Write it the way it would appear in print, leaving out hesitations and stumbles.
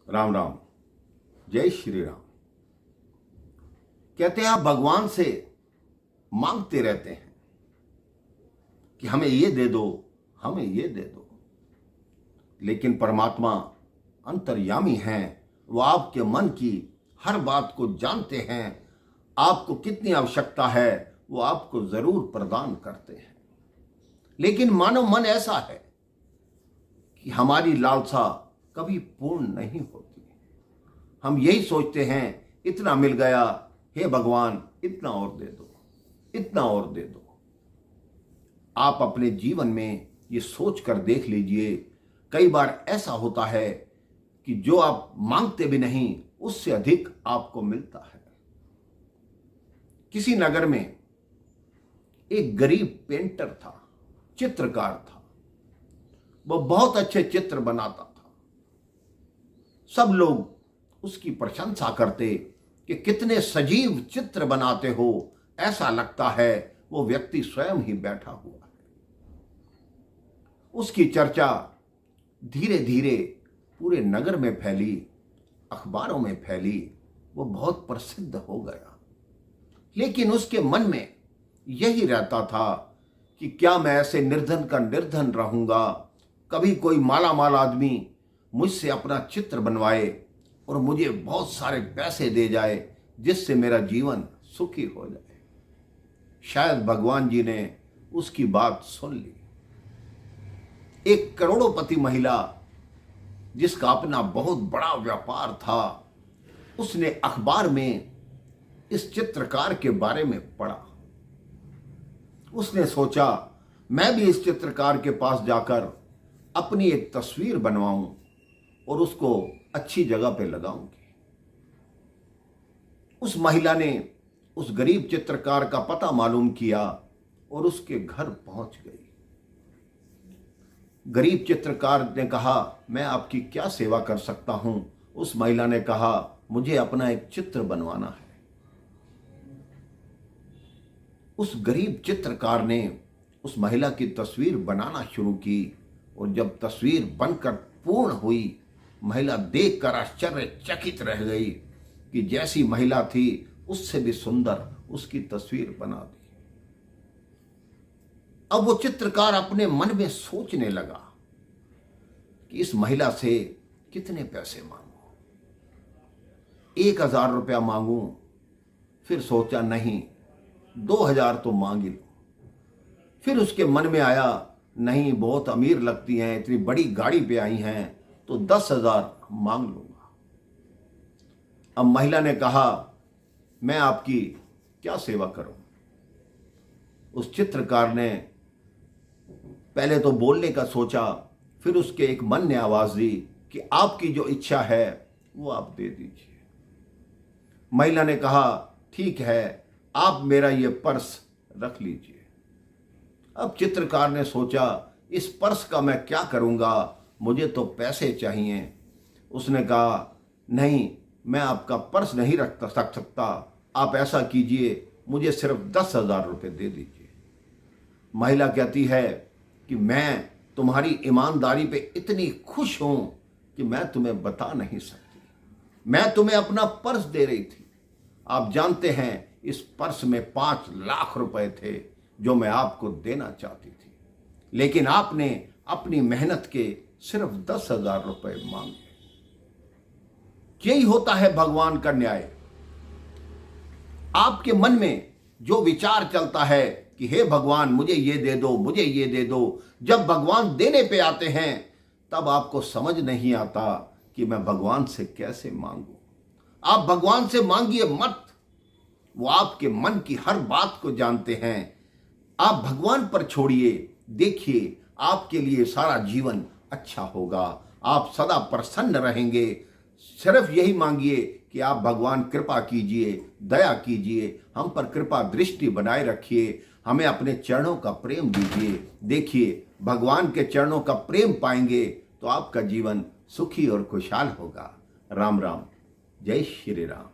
राम राम। जय श्री राम। कहते हैं आप भगवान से मांगते रहते हैं कि हमें ये दे दो, हमें ये दे दो, लेकिन परमात्मा अंतर्यामी हैं। वो आपके मन की हर बात को जानते हैं। आपको कितनी आवश्यकता है वो आपको जरूर प्रदान करते हैं। लेकिन मानव मन ऐसा है कि हमारी लालसा कभी पूर्ण नहीं होती। हम यही सोचते हैं इतना मिल गया, हे भगवान इतना और दे दो, इतना और दे दो। आप अपने जीवन में ये सोच कर देख लीजिए, कई बार ऐसा होता है कि जो आप मांगते भी नहीं उससे अधिक आपको मिलता है। किसी नगर में एक गरीब पेंटर था, चित्रकार था। वो बहुत अच्छे चित्र बनाता था। सब लोग उसकी प्रशंसा करते कि कितने सजीव चित्र बनाते हो, ऐसा लगता है वो व्यक्ति स्वयं ही बैठा हुआ है। उसकी चर्चा धीरे धीरे पूरे नगर में फैली, अखबारों में फैली, वो बहुत प्रसिद्ध हो गया। लेकिन उसके मन में यही रहता था कि क्या मैं ऐसे निर्धन का निर्धन रहूंगा, कभी कोई माला माल आदमी मुझसे अपना चित्र बनवाए और मुझे बहुत सारे पैसे दे जाए जिससे मेरा जीवन सुखी हो जाए। शायद भगवान जी ने उसकी बात सुन ली। एक करोड़पति महिला जिसका अपना बहुत बड़ा व्यापार था, उसने अखबार में इस चित्रकार के बारे में पढ़ा। उसने सोचा मैं भी इस चित्रकार के पास जाकर अपनी एक तस्वीर बनवाऊं और उसको अच्छी जगह पे लगाऊंगी। उस महिला ने उस गरीब चित्रकार का पता मालूम किया और उसके घर पहुंच गई। गरीब चित्रकार ने कहा, मैं आपकी क्या सेवा कर सकता हूं? उस महिला ने कहा, मुझे अपना एक चित्र बनवाना है। उस गरीब चित्रकार ने उस महिला की तस्वीर बनाना शुरू की और जब तस्वीर बनकर पूर्ण हुई, महिला देखकर आश्चर्यचकित रह गई कि जैसी महिला थी उससे भी सुंदर उसकी तस्वीर बना दी। अब वो चित्रकार अपने मन में सोचने लगा कि इस महिला से कितने पैसे मांगू, 1000 रुपया मांगू। फिर सोचा नहीं, 2000 तो मांग ही लो। फिर उसके मन में आया, नहीं बहुत अमीर लगती हैं, इतनी बड़ी गाड़ी पे आई हैं, तो 10,000 मांग लूंगा। अब महिला ने कहा, मैं आपकी क्या सेवा करूं? उस चित्रकार ने पहले तो बोलने का सोचा, फिर उसके एक मन ने आवाज दी कि आपकी जो इच्छा है वो आप दे दीजिए। महिला ने कहा, ठीक है, आप मेरा ये पर्स रख लीजिए। अब चित्रकार ने सोचा, इस पर्स का मैं क्या करूंगा, मुझे तो पैसे चाहिए। उसने कहा, नहीं, मैं आपका पर्स नहीं रख सकता, आप ऐसा कीजिए, मुझे सिर्फ 10,000 रुपये दे दीजिए। महिला कहती है कि मैं तुम्हारी ईमानदारी पे इतनी खुश हूं कि मैं तुम्हें बता नहीं सकती। मैं तुम्हें अपना पर्स दे रही थी। आप जानते हैं इस पर्स में 5 लाख रुपए थे जो मैं आपको देना चाहती थी, लेकिन आपने अपनी मेहनत के सिर्फ 10,000 रुपए मांगे। यही होता है भगवान का न्याय। आपके मन में जो विचार चलता है कि हे भगवान मुझे ये दे दो, मुझे ये दे दो, जब भगवान देने पे आते हैं तब आपको समझ नहीं आता कि मैं भगवान से कैसे मांगू। आप भगवान से मांगिए मत, वो आपके मन की हर बात को जानते हैं। आप भगवान पर छोड़िए, देखिए आपके लिए सारा जीवन अच्छा होगा, आप सदा प्रसन्न रहेंगे। सिर्फ यही मांगिए कि आप भगवान कृपा कीजिए, दया कीजिए, हम पर कृपा दृष्टि बनाए रखिए, हमें अपने चरणों का प्रेम दीजिए। देखिए भगवान के चरणों का प्रेम पाएंगे तो आपका जीवन सुखी और खुशहाल होगा। राम राम। जय श्री राम।